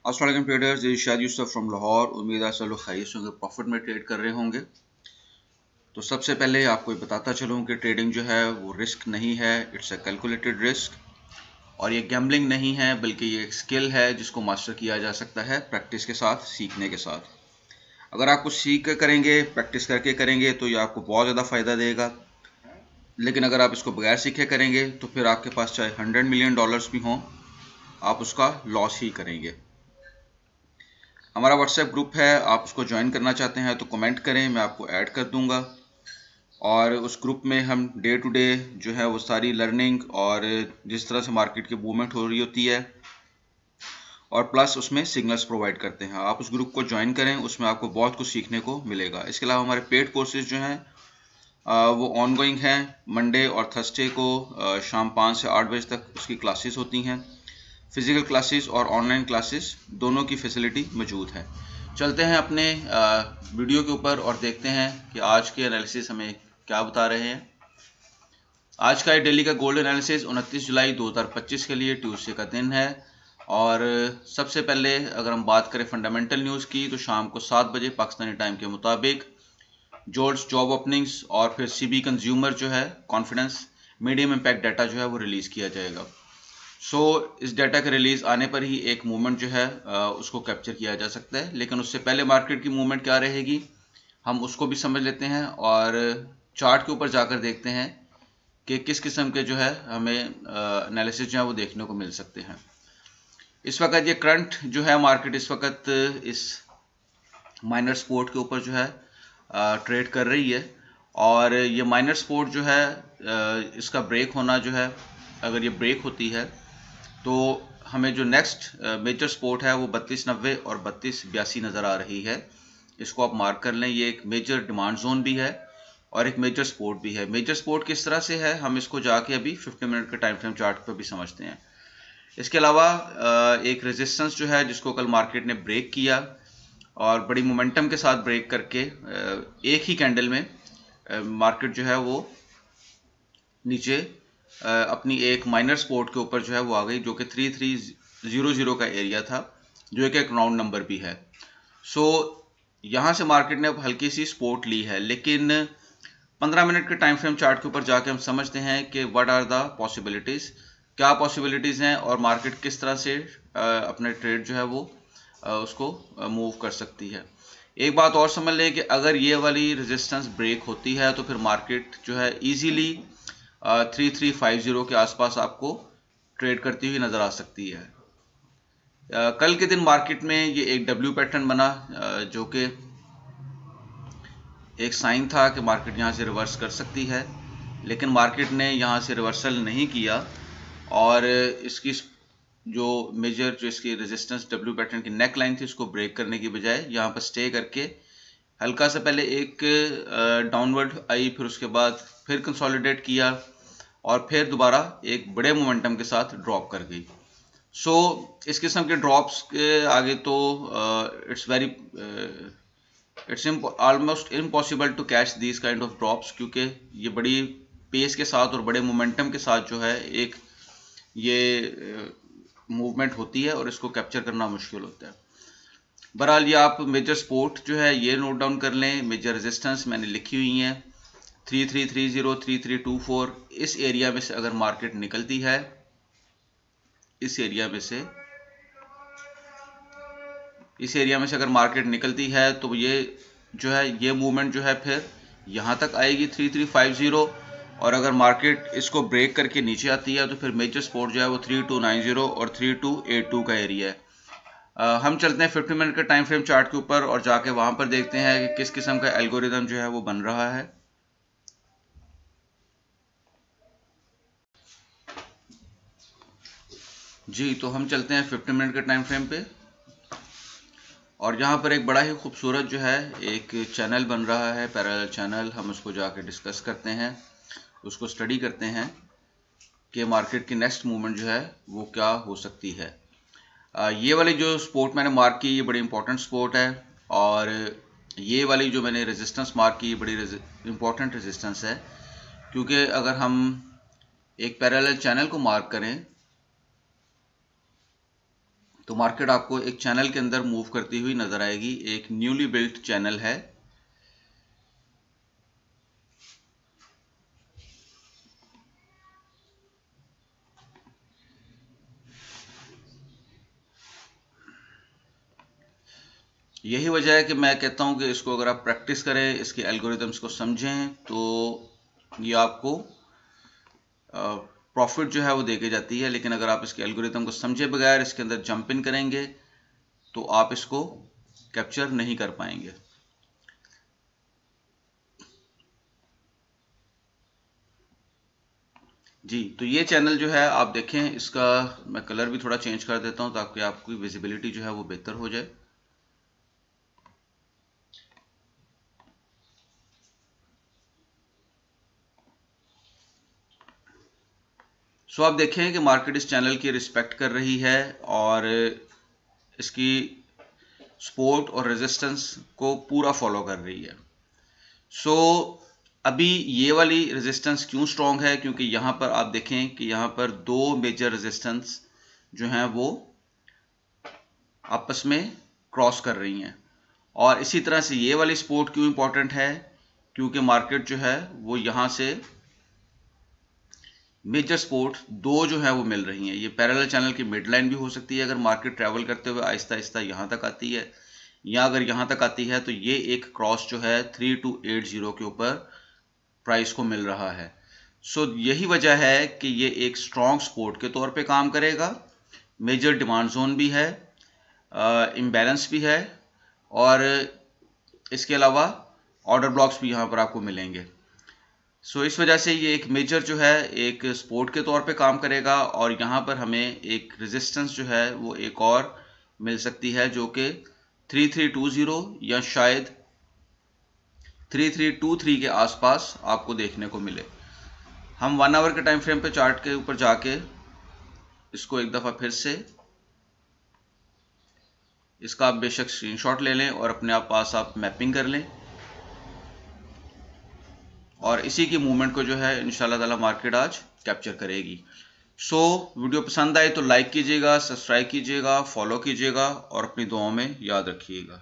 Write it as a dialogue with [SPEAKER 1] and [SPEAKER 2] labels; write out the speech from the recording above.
[SPEAKER 1] अस्सलाम वालेकुम ट्रेडर्स, ये शाद यूसुफ फ्रॉम लाहौर। उम्मीद है सब लोग खैरियत से होंगे, प्रॉफिट में ट्रेड कर रहे होंगे। तो सबसे पहले आपको बताता चलूँ कि ट्रेडिंग जो है वो रिस्क नहीं है, इट्स अ कैलकुलेटेड रिस्क। और ये गैम्बलिंग नहीं है, बल्कि ये एक स्किल है जिसको मास्टर किया जा सकता है प्रैक्टिस के साथ, सीखने के साथ। अगर आप कुछ सीख कर करेंगे, प्रैक्टिस करके करेंगे, तो ये आपको बहुत ज़्यादा फ़ायदा देगा। लेकिन अगर आप इसको बगैर सीखे करेंगे तो फिर आपके पास चाहे $100 मिलियन भी हों, आप उसका लॉस ही करेंगे। हमारा व्हाट्सएप ग्रुप है, आप उसको ज्वाइन करना चाहते हैं तो कमेंट करें, मैं आपको ऐड कर दूंगा। और उस ग्रुप में हम डे टू डे जो है वो सारी लर्निंग और जिस तरह से मार्केट की मूवमेंट हो रही होती है, और प्लस उसमें सिग्नल्स प्रोवाइड करते हैं। आप उस ग्रुप को ज्वाइन करें, उसमें आपको बहुत कुछ सीखने को मिलेगा। इसके अलावा हमारे पेड कोर्सेज जो हैं वो ऑनगोइंग हैं। मंडे और थर्सडे को शाम 5 से 8 बजे तक उसकी क्लासेस होती हैं। फिजिकल क्लासेस और ऑनलाइन क्लासेस दोनों की फैसिलिटी मौजूद है। चलते हैं अपने वीडियो के ऊपर और देखते हैं कि आज के एनालिसिस हमें क्या बता रहे हैं। आज का डेली का गोल्ड एनालिसिस 29 जुलाई 2025 के लिए ट्यूसडे का दिन है। और सबसे पहले अगर हम बात करें फंडामेंटल न्यूज़ की, तो शाम को 7 बजे पाकिस्तानी टाइम के मुताबिक जॉर्ज जॉब ओपनिंग्स और फिर सीबी कंज्यूमर जो है कॉन्फिडेंस मीडियम इम्पैक्ट डाटा जो है वो रिलीज़ किया जाएगा। इस डाटा के रिलीज आने पर ही एक मूवमेंट जो है उसको कैप्चर किया जा सकता है। लेकिन उससे पहले मार्केट की मूवमेंट क्या रहेगी, हम उसको भी समझ लेते हैं और चार्ट के ऊपर जाकर देखते हैं कि किस किस्म के जो है हमें एनालिसिस जो है वो देखने को मिल सकते हैं। इस वक्त ये करंट जो है मार्केट इस वक्त इस माइनर सपोर्ट के ऊपर जो है ट्रेड कर रही है। और ये माइनर सपोर्ट जो है इसका ब्रेक होना जो है, अगर ये ब्रेक होती है तो हमें जो नेक्स्ट मेजर सपोर्ट है वो 3290 और 3282 नज़र आ रही है। इसको आप मार्क कर लें। ये एक मेजर डिमांड जोन भी है और एक मेजर सपोर्ट भी है। मेजर सपोर्ट किस तरह से है, हम इसको जाके अभी 50 मिनट के टाइम फ्रेम चार्ट पर भी समझते हैं। इसके अलावा एक रेजिस्टेंस जो है जिसको कल मार्केट ने ब्रेक किया और बड़ी मोमेंटम के साथ ब्रेक करके एक ही कैंडल में मार्केट जो है वो नीचे अपनी एक माइनर सपोर्ट के ऊपर जो है वो आ गई, जो कि 3300 का एरिया था, जो एक राउंड नंबर भी है। यहाँ से मार्केट ने अब हल्की सी सपोर्ट ली है। लेकिन 15 मिनट के टाइम फ्रेम चार्ट के ऊपर जाके हम समझते हैं कि व्हाट आर द पॉसिबिलिटीज़, क्या पॉसिबिलिटीज़ हैं और मार्केट किस तरह से अपने ट्रेड जो है वो उसको मूव कर सकती है। एक बात और समझ लें कि अगर ये वाली रेजिस्टेंस ब्रेक होती है तो फिर मार्केट जो है इजीली 3350 के आसपास आपको ट्रेड करती हुई नज़र आ सकती है। कल के दिन मार्केट में ये एक डब्ल्यू पैटर्न बना, जो कि एक साइन था कि मार्केट यहाँ से रिवर्स कर सकती है। लेकिन मार्केट ने यहाँ से रिवर्सल नहीं किया और इसकी जो मेजर जो इसकी रेजिस्टेंस डब्ल्यू पैटर्न की नेक लाइन थी उसको ब्रेक करने की बजाय यहाँ पर स्टे करके हल्का सा पहले एक डाउनवर्ड आई, फिर उसके बाद फिर कंसोलिडेट किया और फिर दोबारा एक बड़े मोमेंटम के साथ ड्रॉप कर गई। इस किस्म के ड्रॉप्स के आगे तो it's almost impossible to catch this kind of drops, क्योंकि ये बड़ी पेस के साथ और बड़े मोमेंटम के साथ जो है एक ये मूवमेंट होती है और इसको कैप्चर करना मुश्किल होता है। बहरहाल ये आप मेजर सपोर्ट जो है ये नोट डाउन कर लें। मेजर रेजिस्टेंस मैंने लिखी हुई हैं 3330, 3324। इस एरिया में से अगर मार्केट निकलती है, इस एरिया में से अगर मार्केट निकलती है तो ये जो है ये मूवमेंट जो है फिर यहाँ तक आएगी 3350। और अगर मार्केट इसको ब्रेक करके नीचे आती है तो फिर मेजर सपोर्ट जो है वो 3290 और 3282 का एरिया है। हम चलते हैं 50 मिनट के टाइम फ्रेम चार्ट के ऊपर और जाके वहाँ पर देखते हैं कि किस किस्म का एल्गोरिदम जो है वो बन रहा है। जी, तो हम चलते हैं 50 मिनट के टाइम फ्रेम पे और यहाँ पर एक बड़ा ही खूबसूरत जो है एक चैनल बन रहा है, पैरेलल चैनल। हम उसको जाके डिस्कस करते हैं, उसको स्टडी करते हैं कि मार्केट की नेक्स्ट मूवमेंट जो है वो क्या हो सकती है। ये वाली जो सपोर्ट मैंने मार्क की ये बड़ी इंपॉर्टेंट सपोर्ट है और ये वाली जो मैंने रेजिस्टेंस मार्क की ये बड़ी इंपॉर्टेंट रेजिस्टेंस है, क्योंकि अगर हम एक पैरेलल चैनल को मार्क करें तो मार्केट आपको एक चैनल के अंदर मूव करती हुई नजर आएगी, एक न्यूली बिल्ट चैनल है। यही वजह है कि मैं कहता हूं कि इसको अगर आप प्रैक्टिस करें, इसके एल्गोरिथम्स को समझें, तो ये आपको प्रॉफिट जो है वो देके जाती है। लेकिन अगर आप इसके एल्गोरिथम को समझे बगैर इसके अंदर जंप इन करेंगे तो आप इसको कैप्चर नहीं कर पाएंगे। जी, तो ये चैनल जो है आप देखें, इसका मैं कलर भी थोड़ा चेंज कर देता हूं ताकि आपकी विजिबिलिटी जो है वो बेहतर हो जाए। सो आप देखें कि मार्केट इस चैनल की रिस्पेक्ट कर रही है और इसकी सपोर्ट और रेजिस्टेंस को पूरा फॉलो कर रही है। सो अभी ये वाली रेजिस्टेंस क्यों स्ट्रांग है? क्योंकि यहाँ पर आप देखें कि यहाँ पर दो मेजर रेजिस्टेंस जो हैं वो आपस में क्रॉस कर रही हैं। और इसी तरह से ये वाली सपोर्ट क्यों इंपॉर्टेंट है? क्योंकि मार्केट जो है वो यहाँ से मेजर सपोर्ट दो जो है वो मिल रही हैं। ये पैरेलल चैनल की मिड लाइन भी हो सकती है अगर मार्केट ट्रैवल करते हुए आहिस्ता आहिस्ता यहाँ तक आती है, या अगर यहाँ तक आती है तो ये एक क्रॉस जो है 3280 के ऊपर प्राइस को मिल रहा है। सो यही वजह है कि ये एक स्ट्रॉन्ग सपोर्ट के तौर पे काम करेगा। मेजर डिमांड जोन भी है, इम्बैलेंस भी है, और इसके अलावा ऑर्डर ब्लॉक्स भी यहाँ पर आपको मिलेंगे। सो इस वजह से ये एक मेजर जो है एक सपोर्ट के तौर पे काम करेगा, और यहाँ पर हमें एक रेजिस्टेंस जो है वो एक और मिल सकती है जो कि 3320 या शायद 3323 के आसपास आपको देखने को मिले। हम 1 आवर के टाइम फ्रेम पे चार्ट के ऊपर जाके इसको एक दफ़ा फिर से इसका आप बेशक स्क्रीनशॉट ले लें और अपने आप पास आप मैपिंग कर लें, और इसी की मूवमेंट को जो है इंशाल्लाह ताला मार्केट आज कैप्चर करेगी। सो वीडियो पसंद आए तो लाइक कीजिएगा, सब्सक्राइब कीजिएगा, फॉलो कीजिएगा और अपनी दुआओं में याद रखिएगा।